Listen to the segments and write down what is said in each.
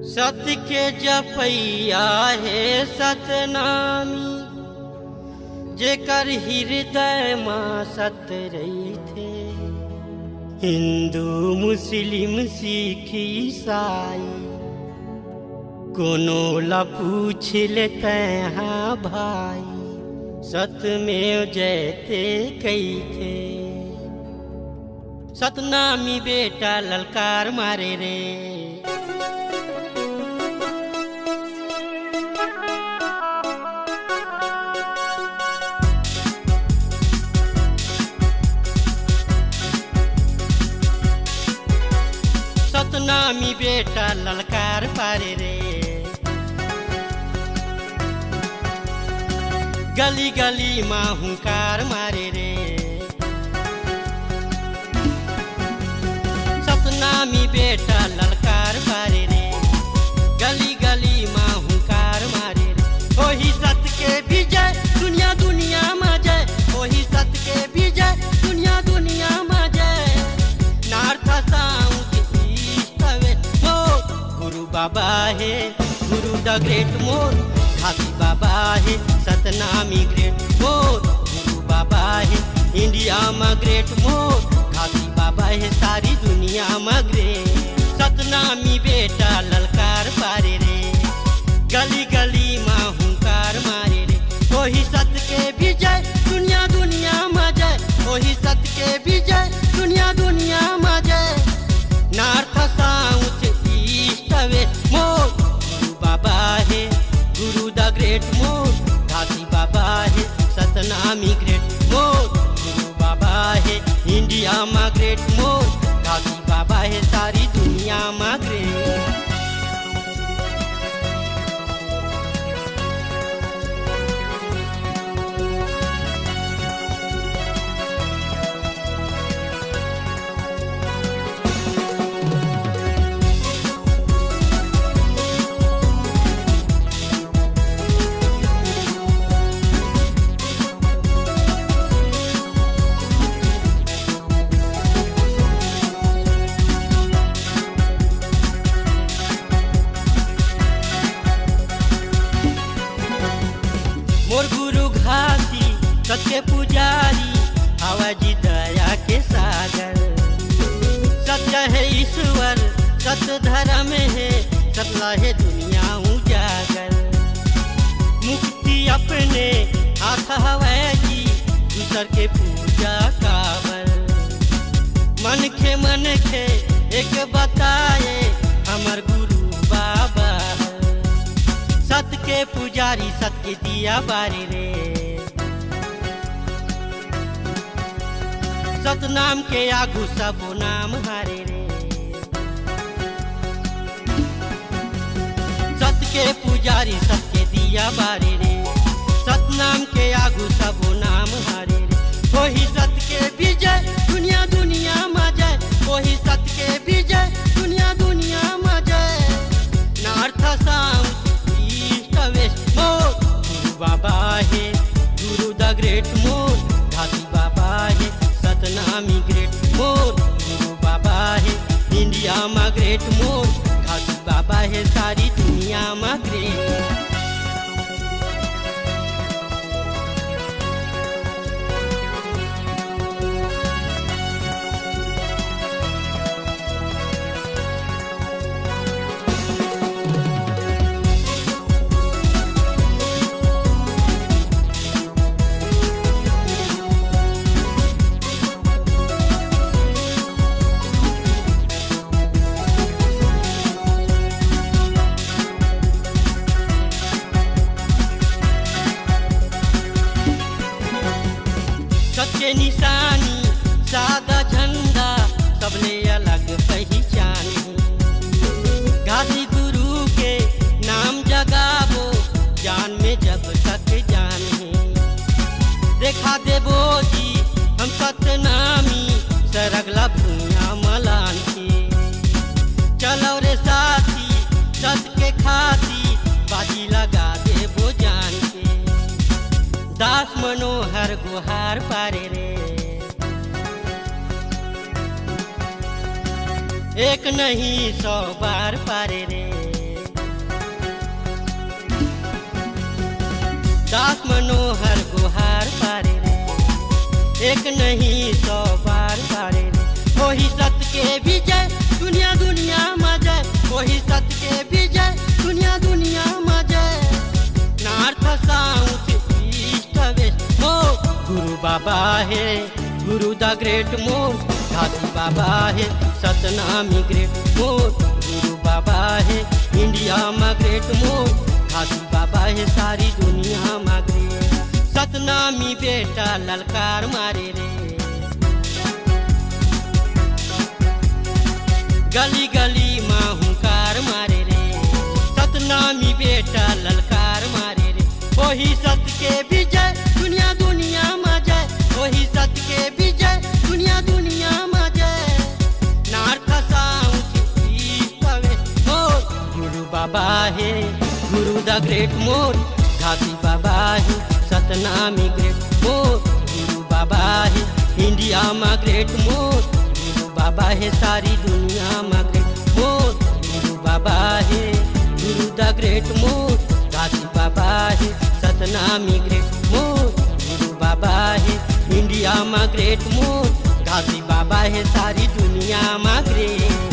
सत्य के जपैया है सतनामी, जेकर हृदय माँ सत रही थे। हिंदू मुस्लिम सिख ईसाई कोनो ला पूछ लेते हाँ भाई, सतमेव जयते कही थे। सतनामी बेटा ललकार मारे रे, सतनामी बेटा ललकार पारे रे। गली गली माँ हुंकार मारे रे, सतनामी बेटा ललकार पारे रे। गली गली माँ हुंकार मारे रे। ओही सत के विजय दुनिया दुनिया में जय, ओही सत के विजय दुनिया दुनिया में जय। नॉर्थ साउथ ईस्ट वेस्ट मोर गुरु बाबा है, गुरु द ग्रेट मोर घासी बाबा है। सतनामी ग्रेट मोर गुरु बाबा है, इंडिया में ग्रेट मोर घासी बाबा है, सारी दुनिया में ग्रेट। सतनामी बेटा ललकार पारे रे, गली गली माँ हुंकार मारे रे। वही सत के विजय दुनिया दुनिया में जय, वही सत के विजय दुनिया दुनिया में जय। नॉर्थ साउथ ईस्ट वेस्ट मोर गुरु बाबा है, गुरु द ग्रेट मोर घासी बाबा है। सतनामी ग्रेट मोर गुरु बाबा है, इंडिया में ग्रेट मोर घासी बाबा है, सारी दुनिया में ग्रेट। मोर गुरु घासी सत्य पुजारी, आवाजी दया के सागर। सत्य है ईश्वर सत्य धर्म है, सतला है दुनिया उजागर। मुक्ति अपने हाथ हवै जी, दूसर के पूजा काबर। मन खे एक बताए हमर गुरु बाबा। सत के पुजारी सत के दिया बारे रे, सतनाम के आगू सबो नाम हारे रे। सत के पुजारी सत के दिया बारे रे, सतनाम के आगू सबो नाम हारे रे। वही सत के विजय दुनिया दुनिया में जय, वही सत के विजय दुनिया दुनिया में जय। नॉर्थ साउथ वेस्ट मोर गुरु बाबा है, गुरु द ग्रेट मोर घासी बाबा है। सतनामी ग्रेट मोर गुरु बाबा है, इंडिया में ग्रेट मोर घासी बाबा है, सारी दुनिया में ग्रेट। सत्य निशानी सादा झंडा सबले अलग पहचान है। घासी गुरु के नाम जगाबो जान में जब तक जान है। देखा देबो जी हम सतनामी सरगला भूया मलान के। चलो रे साथी सत के खाती बाजी लगा देबो जान के। दास मनोहर गुहार पारे रे, एक नहीं 100 बार पारे रे। दास मनोहर गुहार पारे रे, एक नहीं 100 बार पारे रे। वही सत्य के विजय दुनिया दुनिया में जय, वही सत्य के विजय दुनिया दुनिया में जय। नॉर्थ साउथ ईस्ट वेस्ट मोर गुरु बाबा है, गुरु द ग्रेट मोर घासी बाबा है, सतनामी ग्रेट मोर गुरु बाबा है, इंडिया में ग्रेट मोर घासी बाबा है, सारी दुनिया में ग्रेट। सतनामी बेटा ललकार मारे रे, गली गली माँ हुंकार मारे रे। सतनामी बेटा ललकार मारे रे, वही सत्य के विजय दुनिया दुनिया में जय, वही सत्य के विजय दुनिया दुनिया में जय। नॉर्थ साउथ ईस्ट वेस्ट मोर गुरु बाबा है, गुरु द ग्रेट मोर घासी बाबा है, सतनामी ग्रेट मोर गुरु बाबा है, इंडिया में ग्रेट मोर गुरु बाबा है, सारी दुनिया में ग्रेट मोर गुरु बाबा है, गुरु द ग्रेट मोर घासी बाबा है, सतनामी ग्रेट मोर गुरु बाबा है, इंडिया में ग्रेट मोर घासी बाबा है, सारी दुनिया में ग्रेट।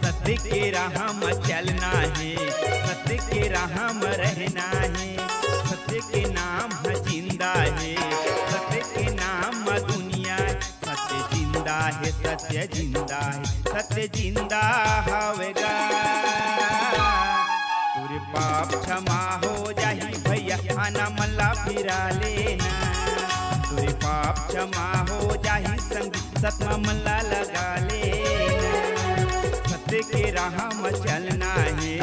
सत्य के राह में चलना है, सत्य के राह में रहना है, सत्य के नाम है जिंदा है, सत्य के नाम में दुनिया है, सत्य जिंदा है, सत्य जिंदा है, सत्य जिंदा हवेगा। तुरे पाप क्षमा हो जाही भैया, आना मल्ला फिरा लेना। तुरे पाप क्षमा हो जाही संग सतमा मल्ला लगा लेना। सत्य के राह में चलना है,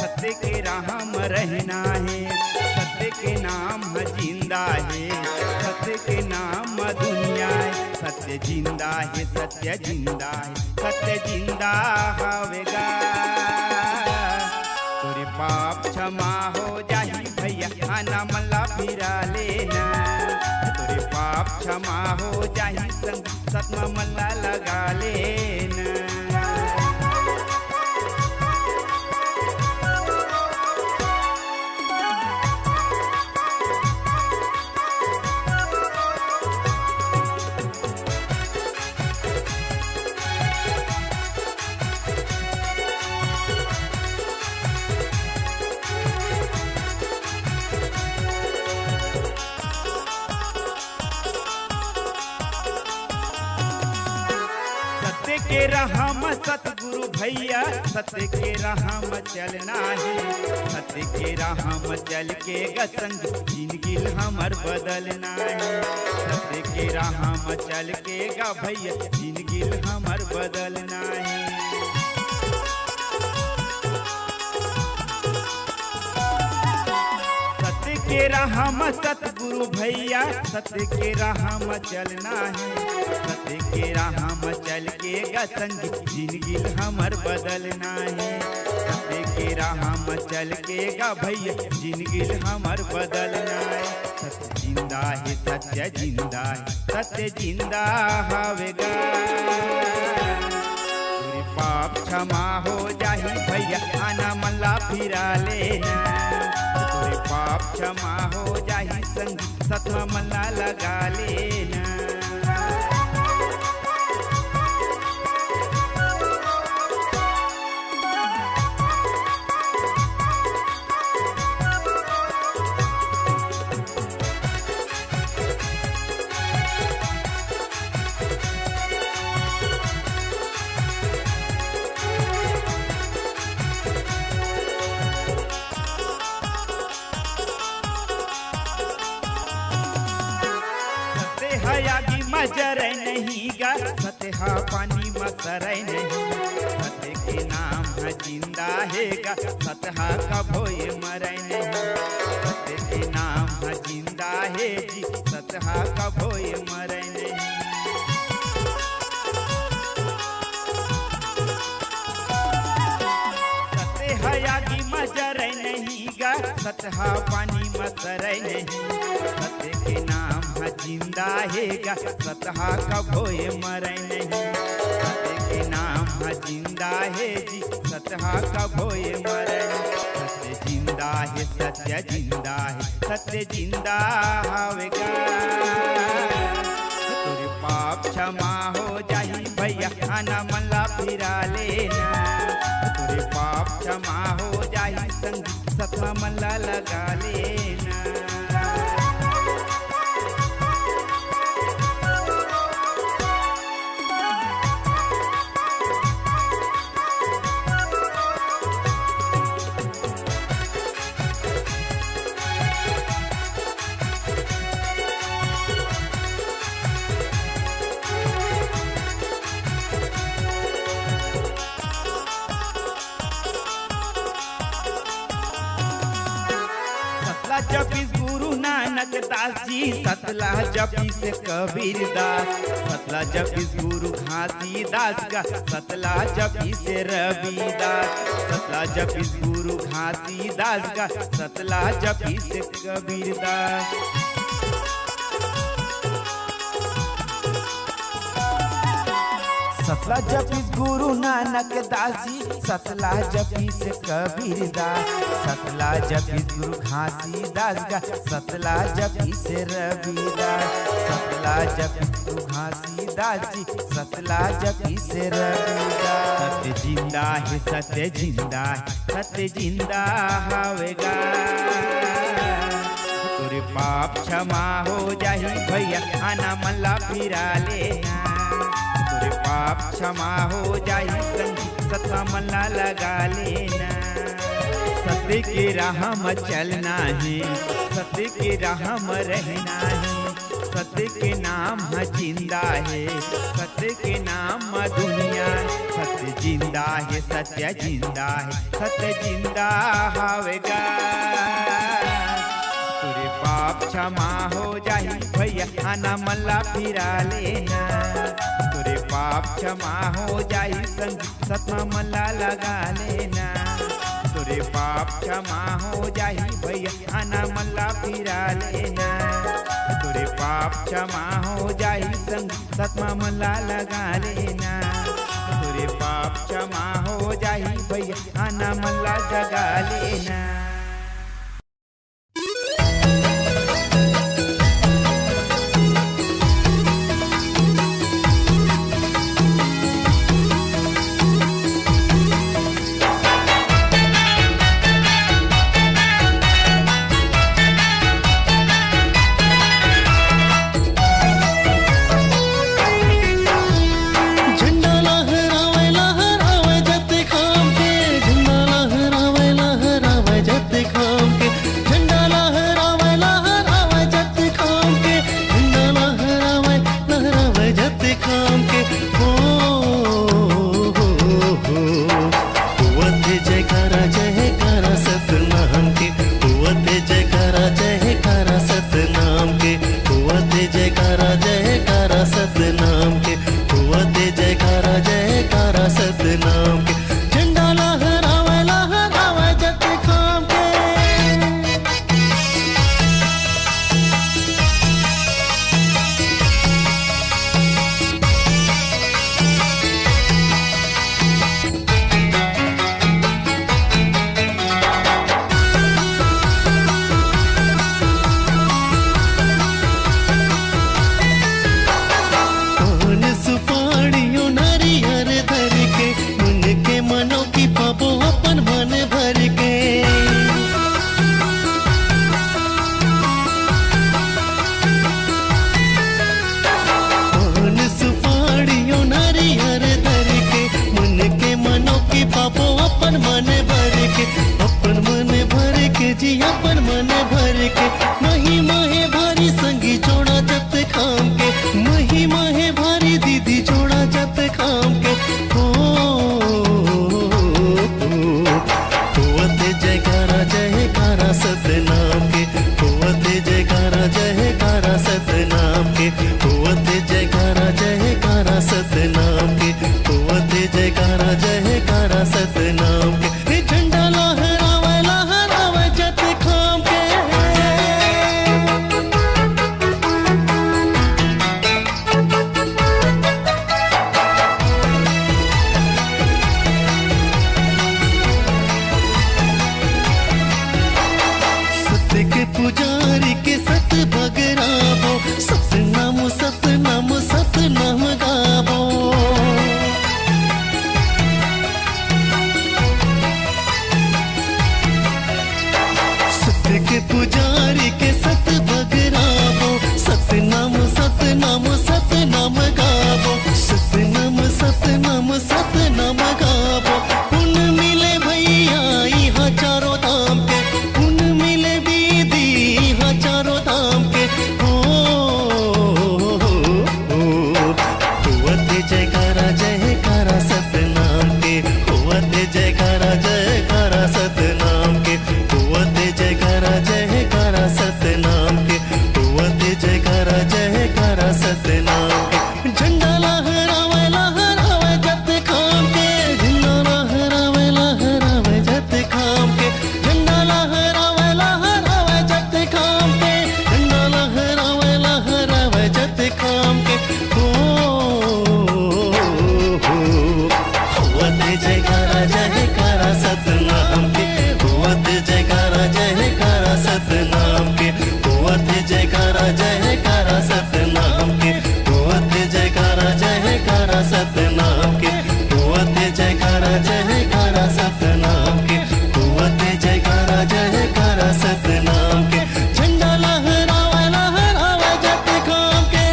सत्य के राह में रहना है, सत्य के नाम में जिंदा है, सत्य के नाम में दुनिया है, सत्य जिंदा है, सत्य जिंदा है, सत्य जिंदा हवेगा। तुरे पाप क्षमा हो जाही भैया, आना मल्ला फिरा लेना। तुरे पाप क्षमा हो जाही संग सतमा मल्ला लगा लेना। सत्य के राह में सतगुरु भैया, सत्य के राह में चलना है, सत्य के राह में चल के गसंग जिंदगी हमर बदलना है। सत्य के राह में चल के गा भैया, जिंदगी हमर बदलना है। सत्य के राह में सतगुरु भैया, सत्य के राह में चलना है, सत्य के राह में चल के गसंग जिंदगी हमर बदलना है। सत्य के राह में चल के गा भैया, जिंदगी हमर बदलना है। सत्य जिंदा है, सत्य जिंदा है, सत्य जिंदा हवेगा। तुरे पाप क्षमा हो जाही भैया, आना मल्ला फिरा लेना। तुरे पाप क्षमा हो जाही संग सतमा मल्ला लगा लेना। आगी मजर नहीं गा, सत्य पानी मसर नहीं। सत्य के नाम है जिंदा है गा सतहा कभो ये मरै नहीं। सत्य के नाम है जिंदा है जी सतहा कभो ये मरै नहीं। सत्य है आगी मजरै नहीं गा सतहा पानी मसरै नहीं। सत्य के नाम है जिंदा है गा सतहा कभो ये मरै नहीं। सत्य के नाम है जिंदा है जी सतहा कभो ये मरै नहीं। सत्य जिंदा है सत्य जिंदा है सत्य जिंदा हवेगा। तोरे पाप क्षमा हो जाही भैया आना मल्ला फिरा लेना। तोरे पाप क्षमा हो जाही संग सतमा मल्ला लगा लेना। जपीस गुरु नानक दास जी सतला जपीस कबीर दास। सतला जपीस गुरु घासीदास का सतला जपीस रविदास। सतला जपीस गुरु घासीदास का सतला जपीस कबीर दास। सतला जपीस गुरु नानक दास जी सतला जपीस कबीर दास। सतला जपीस गुरु घासीदास गा सतला जपीस रविदास। सतला जपीस गुरु घासीदास जी सतला जपीस रविदास। सत्य जिंदा है सत्य जिंदा है सत्य जिंदा हवेगा। तोरे पाप क्षमा हो जाही भैया आना मल्ला फिरा लेना। तोरे पाप क्षमा हो जाही संग सतमा मल्ला लगा लेना। सत्य के राह में चलना है सत्य के राह में रहना है। सत्य के नाम है जिंदा है सत्य के नाम में दुनिया। सत्य जिंदा है सत्य जिंदा है सत्य जिंदा हवेगा। तोरे पाप क्षमा हो जाही भैया आना मल्ला फिरा लेना। तोरे पाप क्षमा हो जाही संग सतमा मल्ला लगा लेना। तोरे पाप क्षमा हो जाही भैया आना मल्ला फिरा लेना। तोरे पाप क्षमा हो जाही संग सतमा मल्ला लगा लेना। तोरे पाप क्षमा हो जाही भैया आना मल्ला जगा लेना। झंडा लहरावे जते सतनाम के, होवते जयकारा जयकारा सतनाम के, होवते जयकारा जयकारा सतनाम के। झंडा लहरावे लहरावे जट खाम के।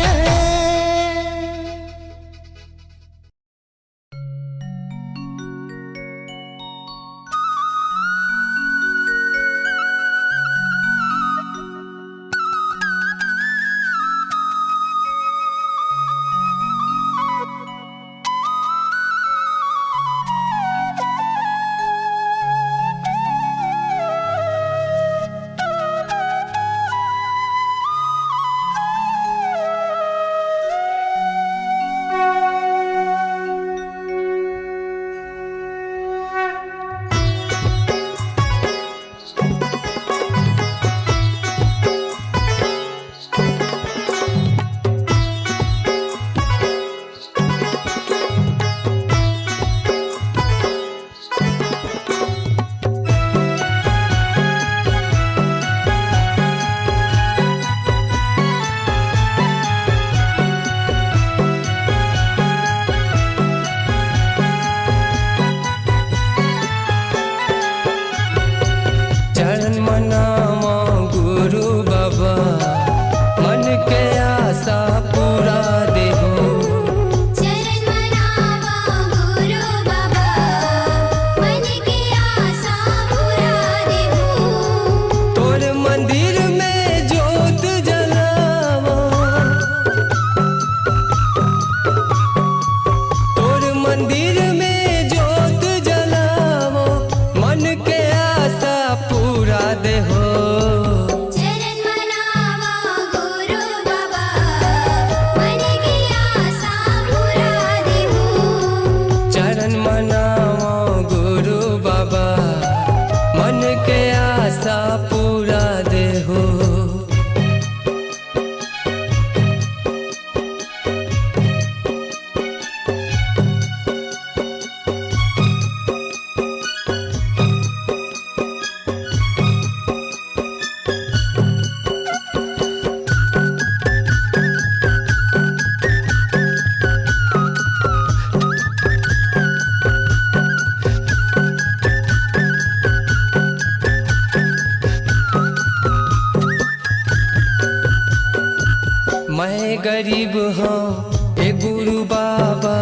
गरीब हाँ ए गुरु बाबा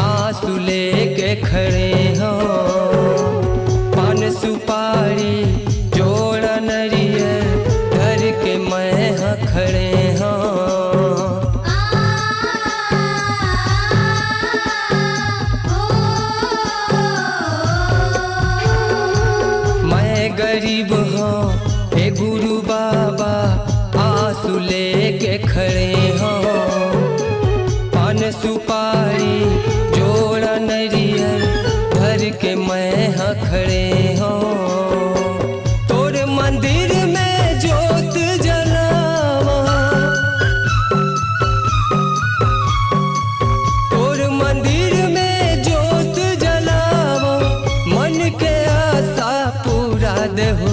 आंसू लेके खड़े हाँ, पान सुपारी जोड़ा नरियर घर के मैं हाँ खड़े हाँ। मैं गरीब हाँ ए गुरु बाबा आंसू लेके खड़े हाँ, पान सुपारी जोड़ा नरियर भर के मैं हाँ खड़े हाँ। तोर मंदिर में जोत जलावा, तोर मंदिर में जोत जलावा, मन के आशा पूरा देहो।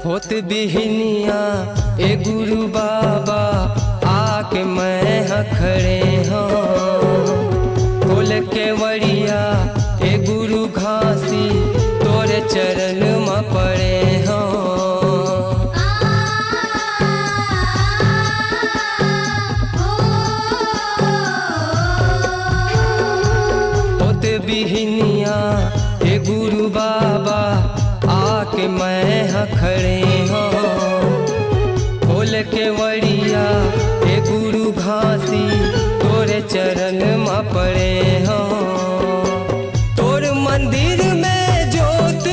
होत बिहनिया ए गुरु बाबा आके मैं हाँ खड़े हाँ, खोल के वड़िया ए गुरु घासी तोरे चरण में पड़े हाँ। होत बिहनिया ए गुरु बाबा आके मैं हाँ खड़े हाँ, खोल के वड़िया ए गुरु घासी तोरे चरण में पड़े हाँ। तोर मंदिर में जोत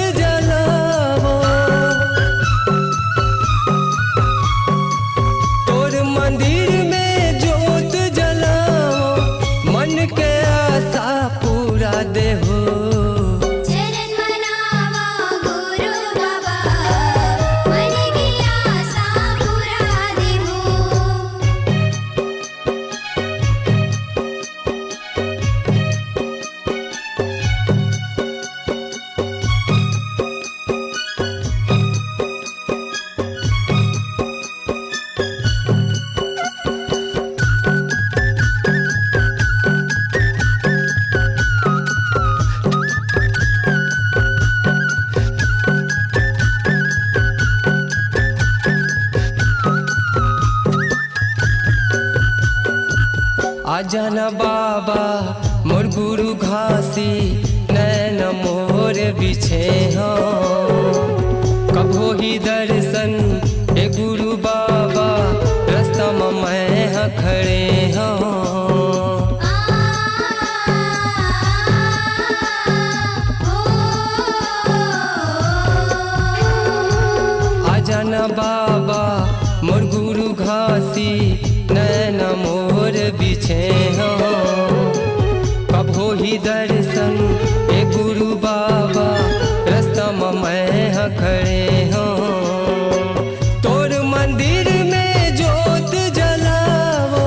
आजाना बाबा मोर गुरु घासी नैन मोर बिछे हो कभो ही दर्शन ए गुरु बाबा रास्ता में मैं खड़े हो आजाना बाबा मोर गुरु घासी नैन मोर बिछे हो कभो ही दर्शन ए गुरु बाबा रास्ता में मैं खड़े हो तोर मंदिर में जोत जलावो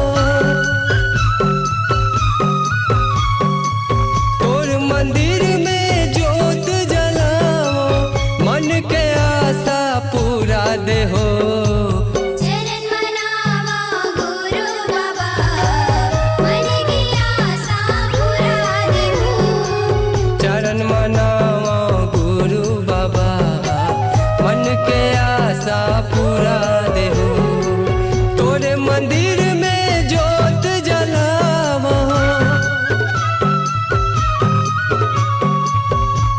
तोर मंदिर में जोत जलावो मन के आशा पूरा दे हो पूरा दे हो तोरे मंदिर में जोत जलावो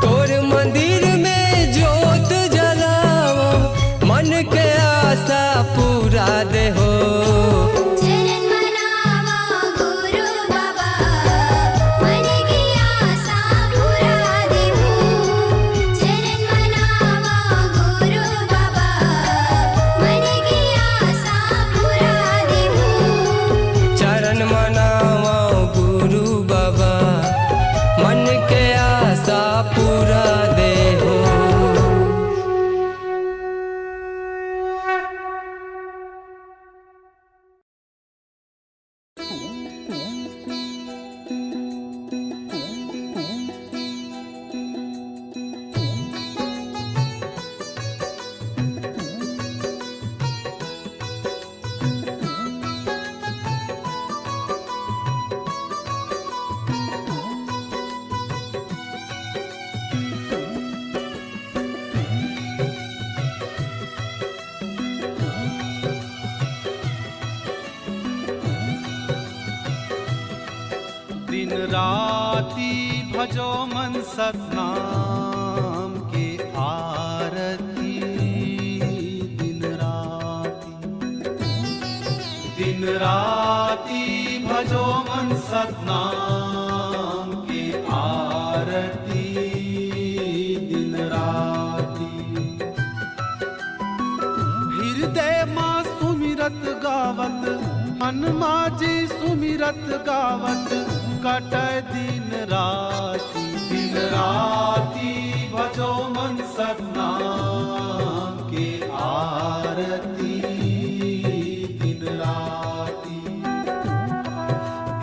तोरे मंदिर में जोत जलावो मन के आशा पूरा दे हो पूरा दे हो दिन राती भजो मन सतनाम के आरती दिन राती भजो मन सतनाम के आरती दिन राती हृदय माँ सुमिरत गावत हनुमा जी सुमिरत गावत कटय दिन राती भजो मन सतनाम के आरती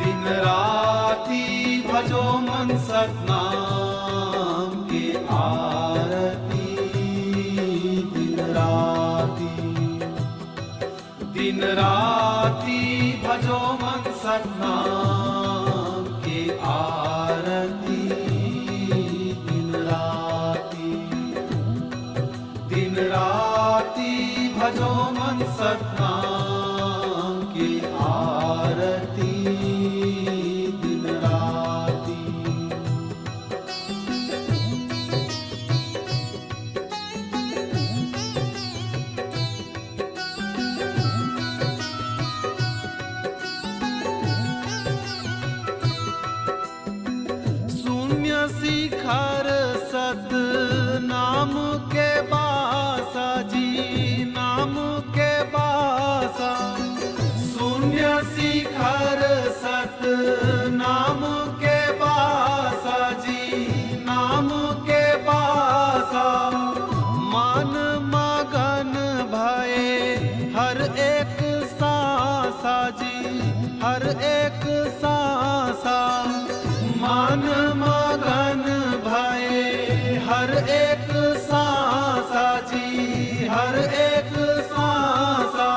दिन राती भजो मन सतनाम के आरती दिन राती भजो मन सतनाम के आरती दिन राती भजो मन सतनाम के आरती दिन राती शिखर सत नाम के बासा जी नाम के बासा शून्य शिखर सत नाम के बासा जी नाम के बासा मन मगन भये हर एक सांसा जी हर एक सांसा मन मगन भये हर एक सांसा जी हर एक सांसा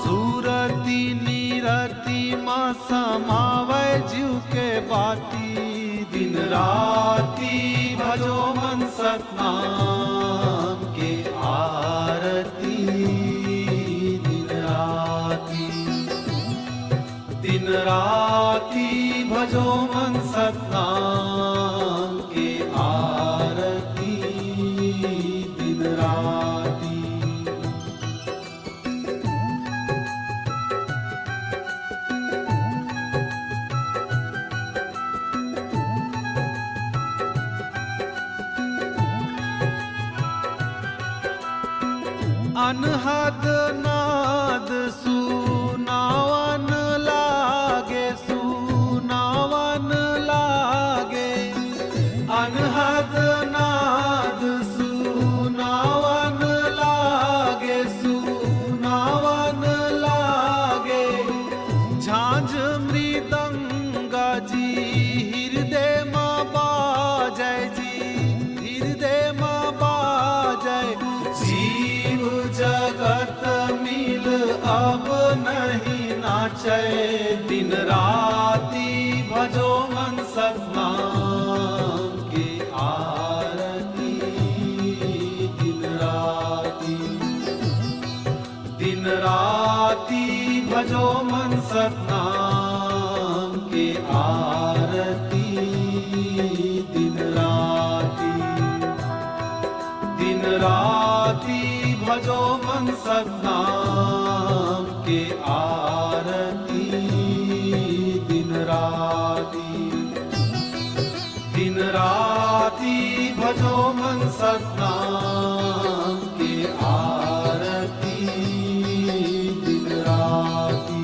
सूरती नीरती माँ समावै जीव के बाती दिन राती भजो मन सतनाम के आरती दिन राती अनहद नाद सुनावन लागे, सुनावन लागे। अनहद नाद सुनावन लागे, सुनावन लागे। झांझ मृदंगा जी हृदय माँ बाजय जी, हृदय माँ बाजय। जीव जगत मिल अब नहीं नाचे, दिन राती भजो मन सतनाम के आरती। दिन राती, दिन राती भजो मन सतनाम के आरती। दिन राती, दिन राती भजो मन सतनाम के आरती। दिन राती, दिन राती भजो मन सतनाम के आरती। दिन राती।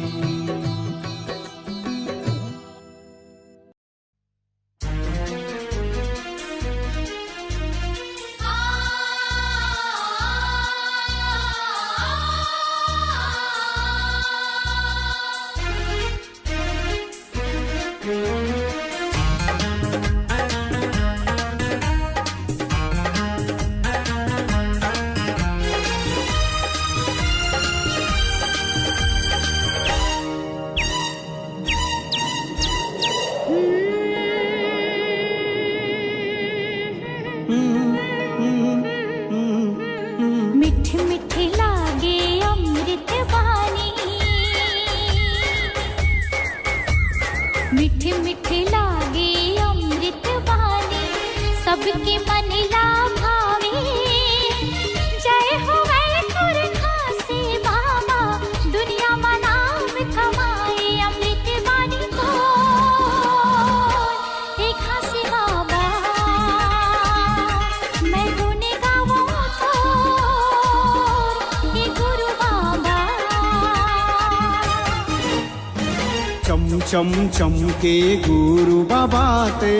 मिठ मिठ लागे अमृत वाणी, मिठ मिठ लागे अमृत वाणी। सबके मन ला भावे, जय हो वैकुर खासे बाबा। दुनिया में नाम कमाए अमृत वाणी को, एक खासे बाबा। मैं गुण गाऊं तो ये गुरु बाबा। चम चम चम के गुरु बाबा ते,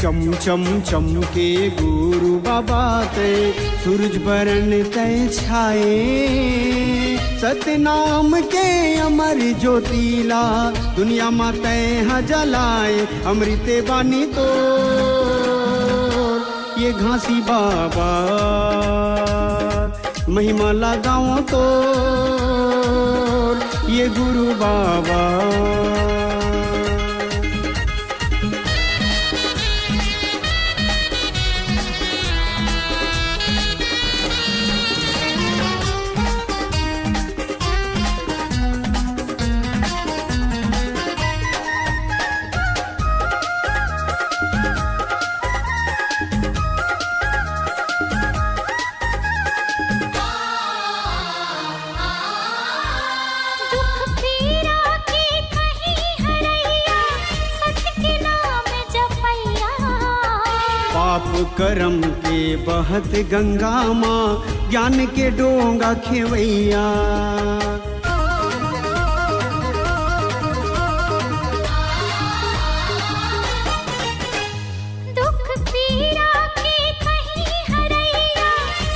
चम चम चम के गुरु बाबा ते। सूरज बरन तय छाए, सतनाम के अमर ज्योतिला। दुनिया में तय जलाए अमृत बानी तो, ये घासी बाबा महिमा लगाओ तो। ये गुरु बाबा पाप करम के बहत गंगा माँ, ज्ञान के डोंगा खेवैया। दुख पीरा के कहीं हरैया,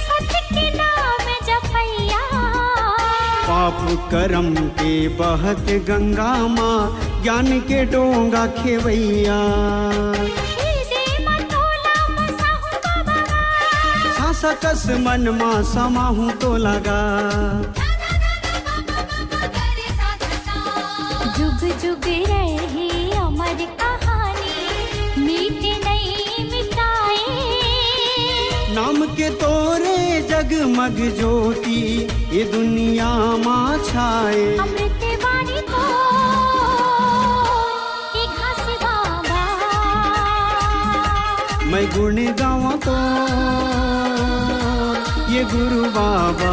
सत्य के नाम जपैया। पाप करम के बहत गंगा माँ, ज्ञान के डोंगा खेवैया। सकस मन मा समाहू तो लगा, जुग जुग रहे अमर कहानी, मीटे नहीं मिटाए। नाम के तोरे जगमग ज्योति, ये दुनिया माँ छाए। अमृत वाणी को एक खासे बाबा, मैं गुण गावा तो ये गुरु बाबा।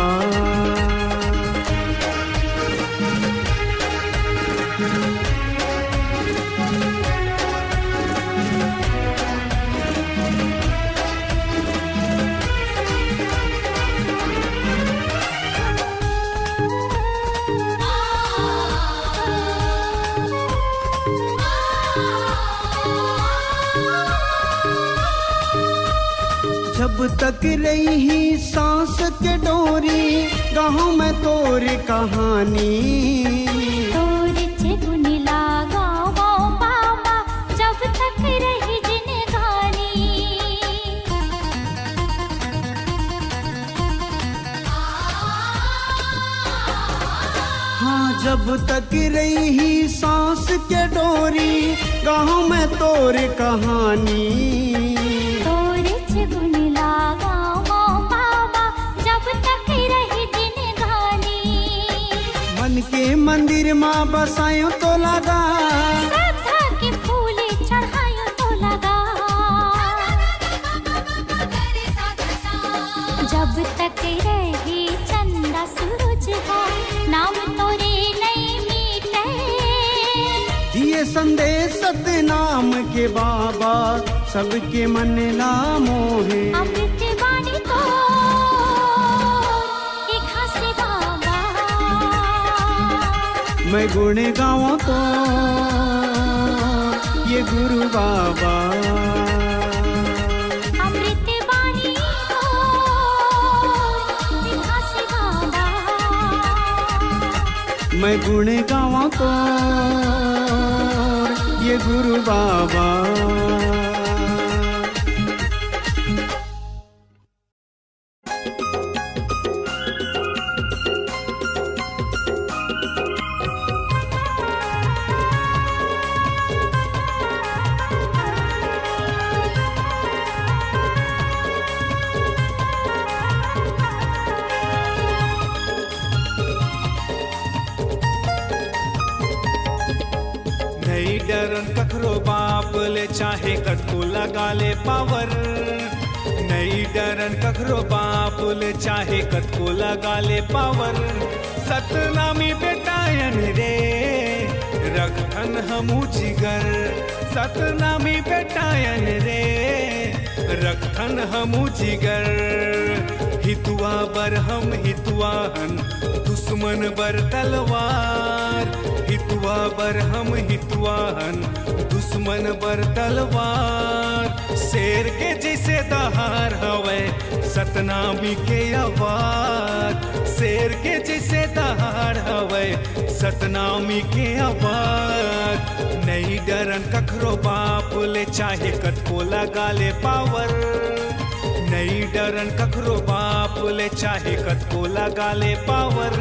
जब तक रही सांस के डोरी गाँव में तोर कहानी तोर चेगुन लागा वो बाबा जब तक रही जिनगानी हाँ जब तक रही सांस के डोरी गाँव में तोर कहानी तोर चेगुन लागा वो बाबा जब तक रही जिनगानी मन के मंदिर माँ बसायो तो लगा श्रद्धा के फूल चढ़ायो तो लगा जब तक रही चंदा सूरज का नाम तोरे नहीं मिटे दिए संदेश सतनाम के बाबा सबके मन ला मोहे अमृत वाणी तो ये खासे बाबा मैं गुण गाऊं तो ये गुरु बाबा अमृत वाणी तो ये खासे बाबा मैं गुण गाऊं तो ये गुरु बाबा नहीं डरन कखरो बाप ले चाहे कटको लगा ले पावर नहीं डरन कखरो बाप ले चाहे कटको लगा ले पावर सतनामी बेटायन रे रखन हमू जिगर सतनामी बेटायन रे रखन हमू जिगर हितुआ बर हम हितुआहन दुश्मन बर तलवार हितुआ बर हम हितुआहन दुश्मन बर तलवार शेर के जैसे दहार हवे सतनामी के आवाज शेर के जैसे दहाड़ हवे सतनामी के आवाज नहीं डरन कखरो बाप ले चाहे कतको लगा ले पावर नहीं डरन कखरो बाप ले चाहे कतको लगा ले पावर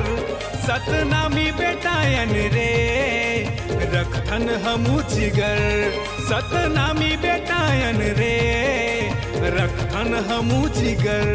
सतनामी बेटायन रे रखन हमू जिगर सतनामी बेटायन रे रखन हमू जिगर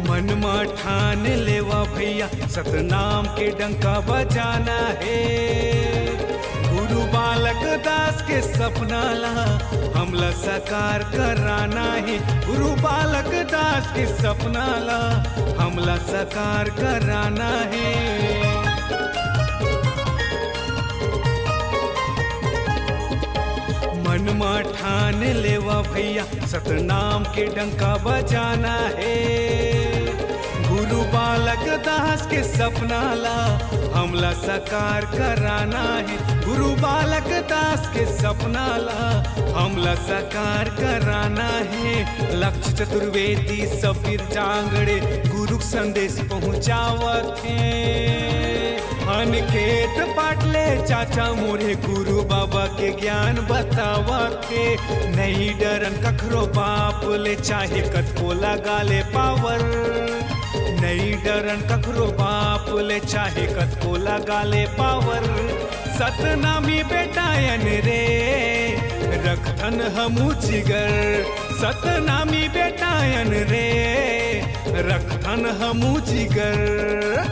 मन में ठान लेवा भैया सतनाम के डंका बजाना है गुरु बालक दास के सपना ला हमला साकार कराना है गुरु बालक दास के सपना ला हमला साकार कराना है मन में ठान लेवा भैया सतनाम के डंका बजाना है गुरु बालक दास के सपना ला हमला साकार कराना है गुरु बालक दास के सपना ला हमला साकार कराना है लक्ष्य चतुर्वेदी सबीर जांगड़े गुरु संदेश पहुंचावत है अनखेत पाटले चाचा मोरे गुरु बाबा के ज्ञान बतावा के नहीं डरन कखरो बाप ले चाहे कतको लगा ले पावर नहीं डरन कखरो बाप ले चाहे कतको लगा ले पावर सतनामी बेटायन रे रखन हमू जिगर सतनामी बेटायन रे रखन हमू जिगर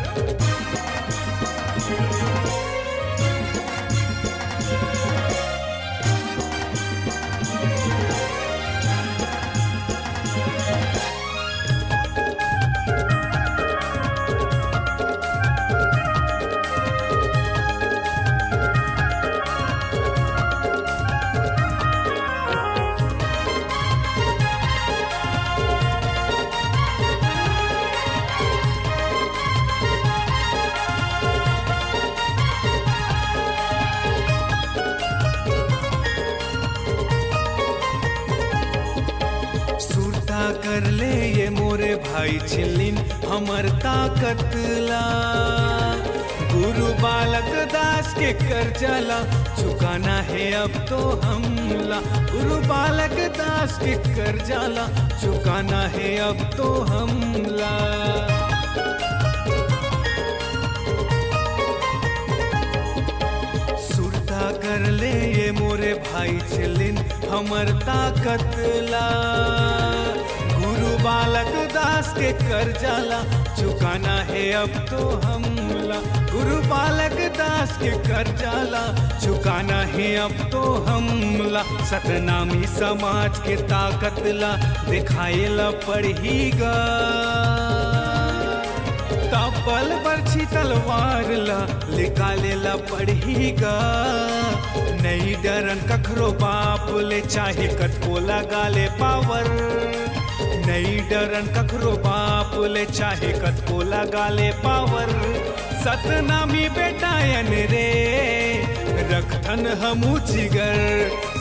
कर ले ये मोरे भाई छिलिन हमर ताकतला गुरु बालक दास के कर चला चुकाना है अब तो हमला गुरु बालक दास के कर जाला चुकाना है अब तो हमला सुरता कर ले ये मोरे भाई छिलिन हमर ताकतला गुरु बालक दास के कर जाला चुकाना है अब तो हमला गुरु बालक दास के कर जाला चुकाना है अब तो हमला सतनामी समाज के ताकतला दिखाएला पड़हीगा तपल बरछी तलवार ला निकालेला पड़हीगा नहीं डरन कखरो बाप ले चाहे कतको लगा ले पावर नहीं डरन कखरो बाप ले चाहे कतको लगा ले पावर सतनामी बेटायन रे रखथन हमू जिगर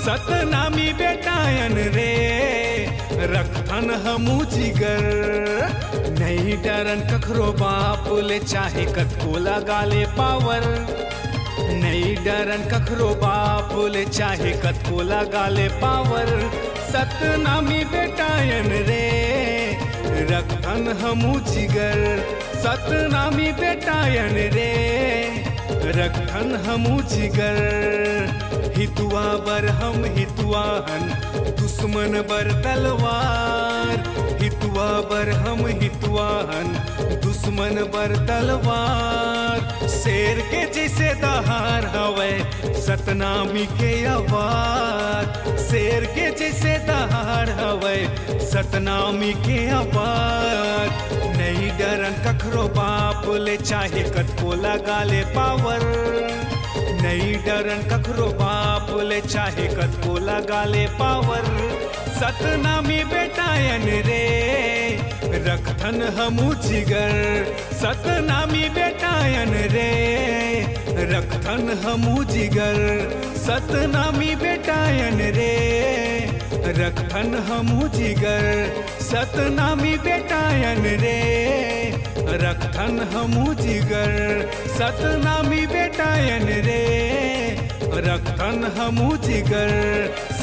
सतनामी बेटायन रे रखथन हमू जिगर नहीं डरन कखरो बाप ले चाहे कतको लगा ले पावर नहीं डरन कखरो बाप ले चाहे कतको लगा ले पावर सतनामी बेटायन रे रखथन हमू जिगर सतनामी बेटायन रे रखथन हमू जिगर हितुआ बर हम हितुआहन दुश्मन बर तलवार हितुआ बर हम हितुआहन दुश्मन बर तलवार शेर के जैसे दहार हवे सतनामी के आवाज शेर के जैसे दहाड़ हवे सतनामी के आवाज नहीं डरन कखरो बाप ले चाहे कतको लगा ले पावर नहीं डरन कखरो बाप ले चाहे कतको लगा ले पावर सतनामी बेटायन रे रखथन हमू जिगर सतनामी बेटायन रे रखथन हमू जिगर सतनामी बेटायन रे रखथन हमू जिगर सतनामी बेटायन रे रखथन हमू जिगर सतनामी बेटायन रे रखथन हमू जिगर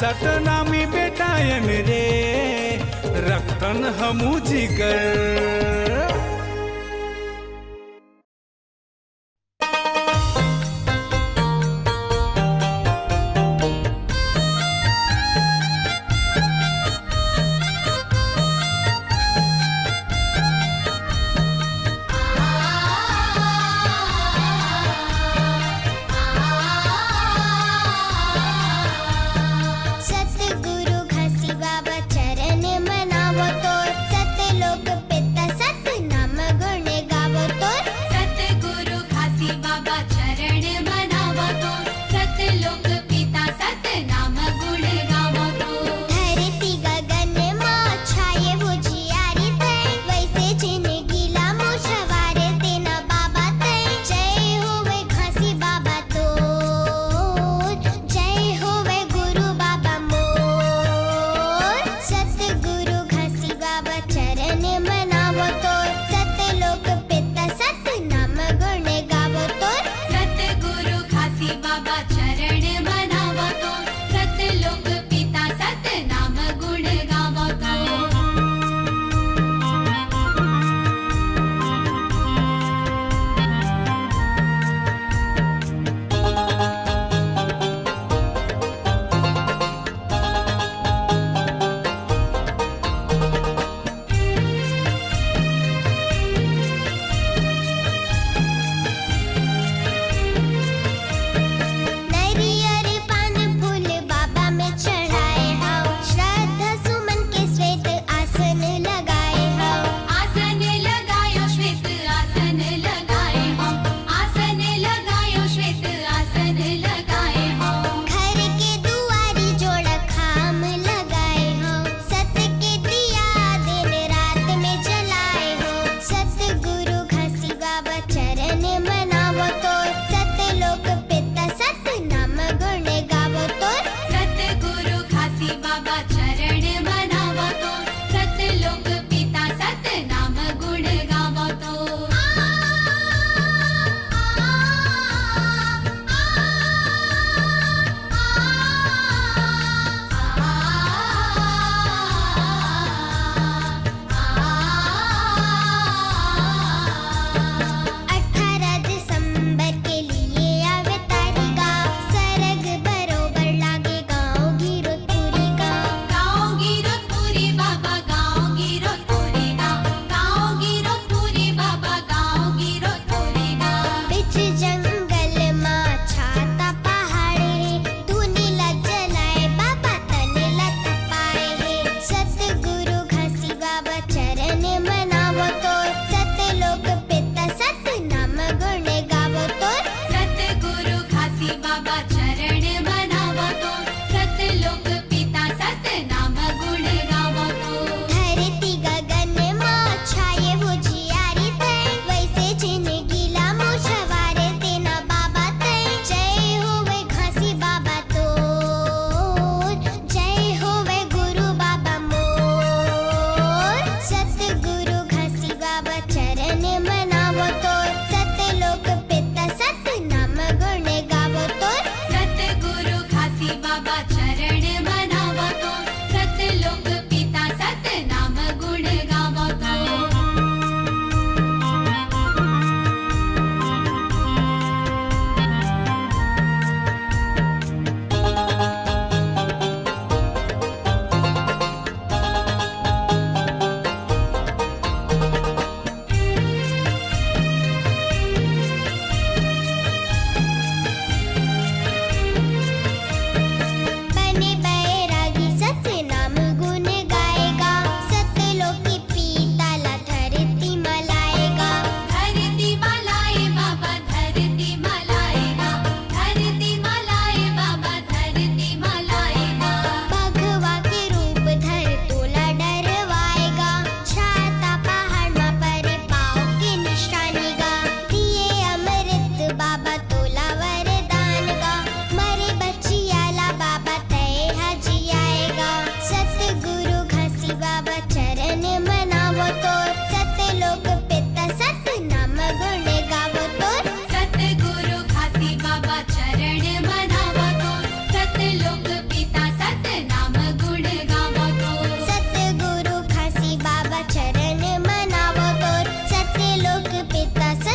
सतनामी बेटायन रे रखथन हमू जिगर सतगुरु घसी बाबा चरण मनावो तो सत लोक पिता सत नाम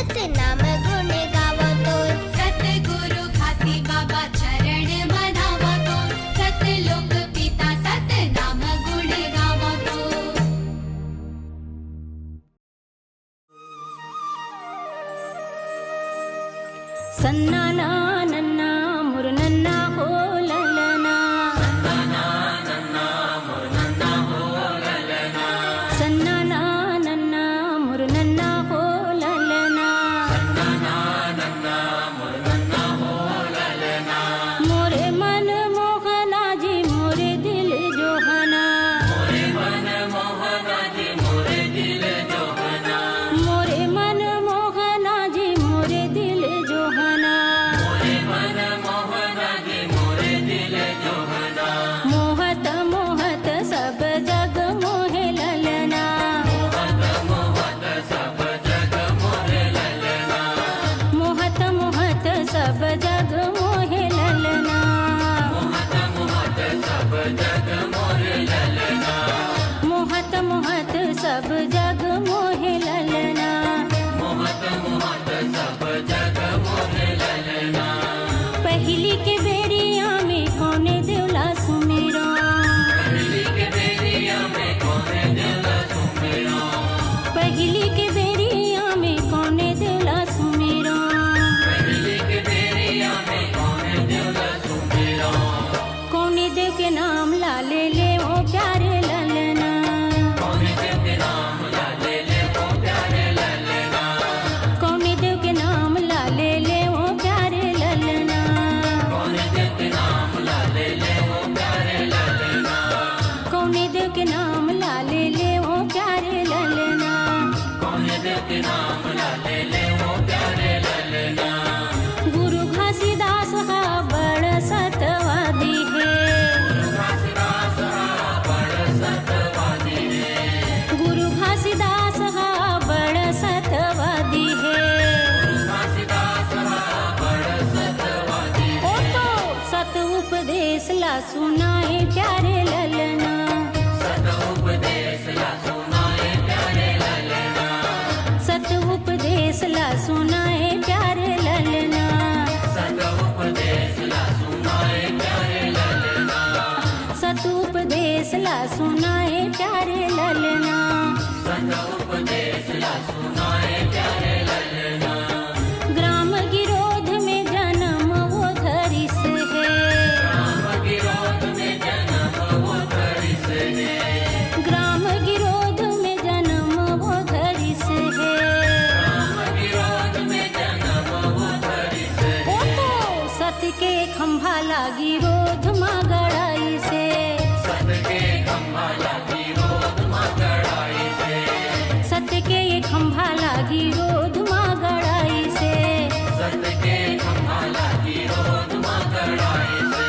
सतनाम गुण गावो तो सतगुरु घासी बाबा चरण मनावो तो सतलोक पिता सतनाम गुण गावो तो सन्ना ना नन्ना मुर नन्ना हो ललना सन्ना ना नन्ना मुर नन्ना हो ललना सन्ना ना नन्ना मुर नन्ना हो ललना सन्ना ना नन्ना मुर नन्ना हो ललना मोरे मन मोहना जी मोरे दिल जोहना मोरे मन मोहना जी मोरे दिल जोहना मोरे मन मोहना जी मोरे दिल जोहना मोरे मन मोहना जी मोरे दिल जोहना मोहत मोहत सब जग मोहे ललना मोहत मोहत सब जग मोहे ललना मोहत मोहत सब जग मोहे ललना मोहत मोहत सब जग मोहे ललना मोहत मोहत सब जग मोहे ललना मोहत मोहत सब जग मोहे ललना पहली के बेरिया में कौने देवला सुमेरा पहली के बेरिया में कौने देवला सुमेरा पहली के बेरिया में कौने देवला सुमेरा पहली के बेरिया में कौने देवला सुमेरा कौने देव के नाम ला ले ओ प्यारे ललना कौने देव के नाम ला ले ओ प्यारे ललना कौने देव के नाम ला ले ओ प्यारे ललना कौने देव के नाम ला ले ओ प्यारे ललना कौने देव के नाम ला ले ओ प्यारे ललना कौने देव के नाम ला ले ओ प्यारे ललना गुरु घासीदास हा बड़ सतवादी है गुरु घासीदास हा बड़ सतवादी है गुरु घासीदास हा बड़ सतवादी है गुरु घासीदास हा बड़ सतवादी है ओ तो सत उपदेश ला सुनाए प्यारे ललना सत उपदेश ला सुनाए प्यारे ललना सत उपदेश ला सुनाए प्यारे ललना सत उपदेश ला सुनाए प्यारे ललना सत उपदेश ला सुनाए प्यारे ललना सत उपदेश ला सुनाए प्यारे ललना ग्राम गिरोध में जन्म वो धरिस है ग्राम गिरोध में जन्म वो धरिस है ग्राम गिरोध में जन्म वो धरिस है ग्राम गिरोध में जन्म वो धरिस है ओ तो सत के खंभा लागी रोध माँ गड़ाई से सत के खंभा लागी रोध माँ गड़ाई से सत के ये खंभा लागी रोध माँ गड़ाई से सत के खंभा लागी रोध माँ गड़ाई से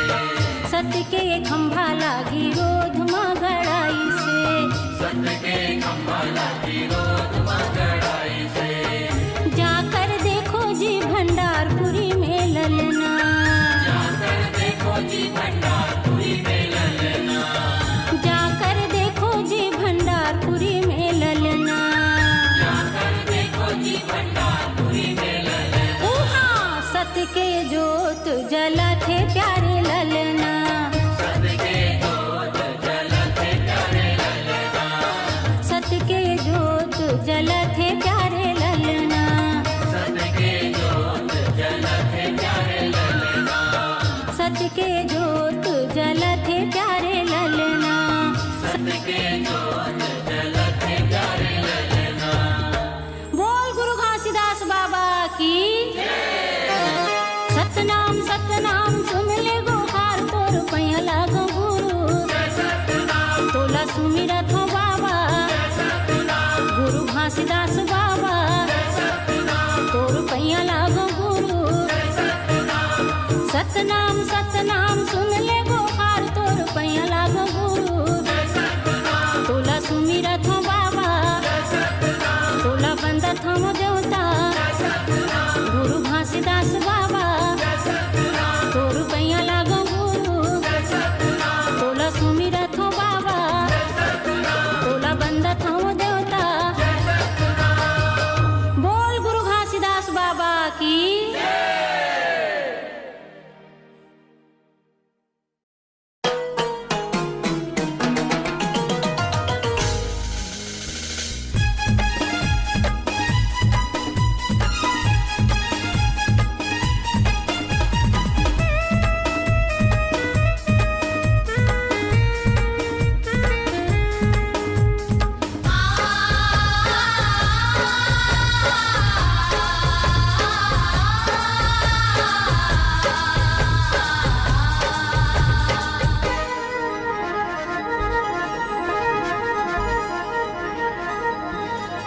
सत के ये खंभा लागी रोध माँ गड़ाई से सत के खंभा लागी रोध माँ गड़ाई से जाकर देखो जी भंडारपुरी में ललना जाकर देखो जी भंडारपुरी में ललना जाकर देखो जी भंडारपुरी में ललना जाकर देखो जी भंडारपुरी में ललना उहाँ सत के जोत जला थे प्यारे ललना सत के जोत जला थे प्यारे ललना सत के जोत जला थे प्यारे ललना सत के जोत जला थे प्यारे ललना सत के जोत जला थे प्यारे ललना सत के जोत जला थे प्यारे ललना बोल गुरु घासीदास बाबा की सतनाम सतनाम सुन ले गोहार तोर पैया लागो गुरु तोला सुमिरा थो बाबा गुरु घासीदास बाबा तोर पैया लागो गुरु सतनाम सतनाम सुन ले गोहार तोर पैया लागो गुरु तोला सुमिरा थो बाबा तोला बंदा थमो देवता गुरु घासीदास बाबा तोर पैया लागो गुरु तोला सुमिरा थो बाबा तोला बंदा थमो देवता बोल गुरु घासीदास बाबा की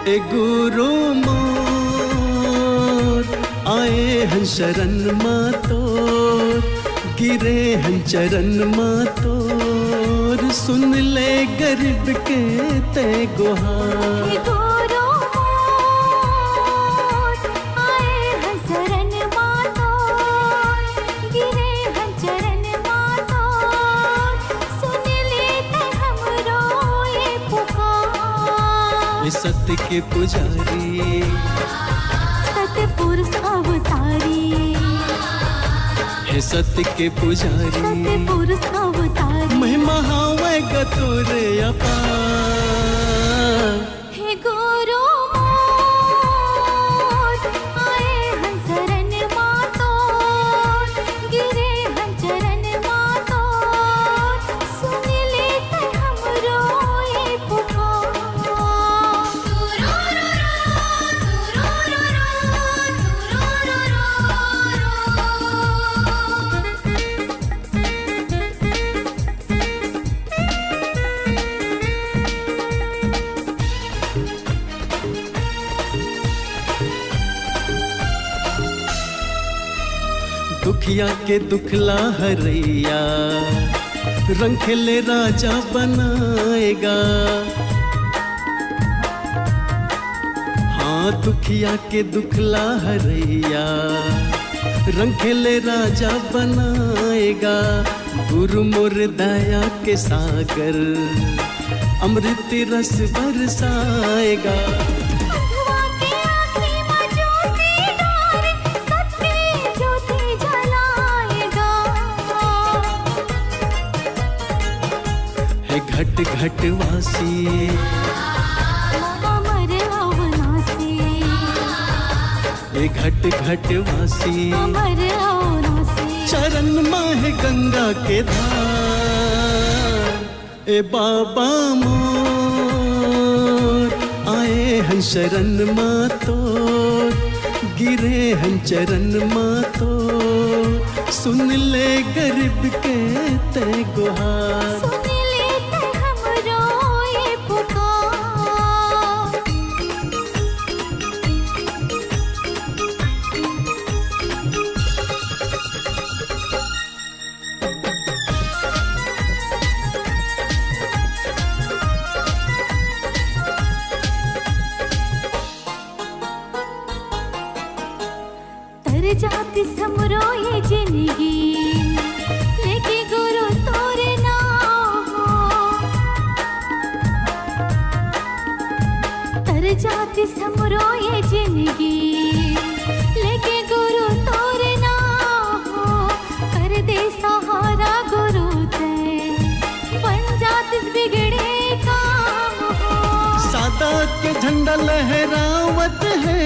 ए गुरु मोर आए हैं शरण मातोर, गिरे हैं चरण मातोर, सुन ले गरीब के ते गुहार। हे गुरु मोर आए हैं शरण मातोर, गिरे हैं चरण मातोर, सुन लेते हमरो ये पुकार। ए सत्य के पुजारी, सतपुरुष अवतारी, हे सत्य के पुजारी, सतपुरुष अवतारी, महिमा हावे गतुर अपार। हे गुरु मोर आए हैं शरण मातोर, गिरे हैं चरण मातोर, सुन लेते हमरो ये पुकार। दुखिया के दुखला हरैया, रंग खेले राजा बनाएगा। हाँ दुखिया के दुखला हरैया, रंग खेले राजा बनाएगा। गुरु मोर दया के सागर, अमृत रस बरसाएगा। घट घट वासी, अमर अविनाशी, ये घट घट वासी, अमर अविनाशी, चरण माह गंगा के धार। ए बाबा मोर आए हैं शरण मातोर, गिरे हैं चरण मातोर, सुन ले गरीब के ते गुहार। जाति समरो ये जिंदगी, लेके गुरु तोरे नाम हो। तर जाति समरो ये जिंदगी, लेके गुरु तोरे नाम हो। कर दे सहारा गुरु ते, बन जाति बिगड़े काम हो। सादा के झंडा लहरावत है,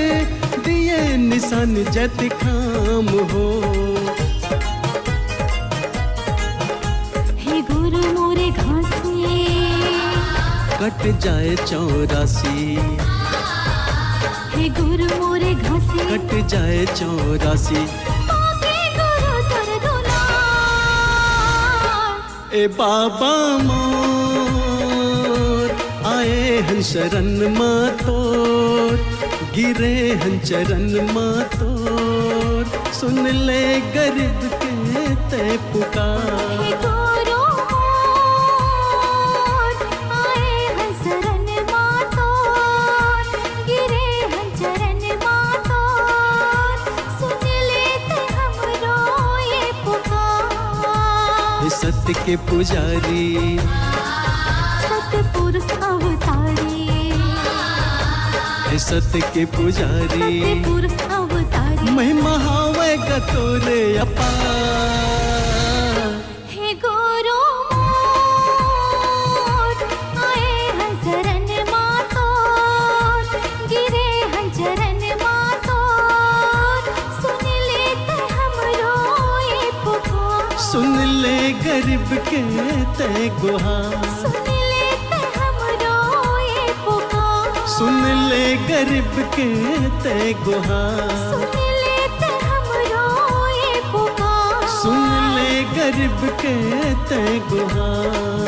दिए निशान जत खाम हो। हे गुरु मोरे घासी, कट जाए 84। हे गुरु मोरे घासी, कट जाए 84। पाके गुरु तर दुलार। ए बाबा मोर आए हैं शरण मातोर, गिरे हैं चरण मातोर, सुन ले गरीब के ते पुकार। हे गुरु मोर आए हैं शरण मातोर, गिरे हैं चरण मातोर, सुन लेते हमरो ये पुकार। हे सत्य के पुजारी, सतपुरुष अवतारी, हे सत्य के पुजारी, सतपुरुष अवतारी, तोरे अपार। हे गोरो मोर आए हन शरण मातोर, गिरे हन चरण मातोर, सुन लेते हमरो ये पुकार। सुन ले गरीब के ते गुहार। सुन लेते हमरो ये पुकार। सुन ले गरीब के ते गुहार। सुन लेते हमरो ये पुकार। सुन ले गरीब के ते गुहार।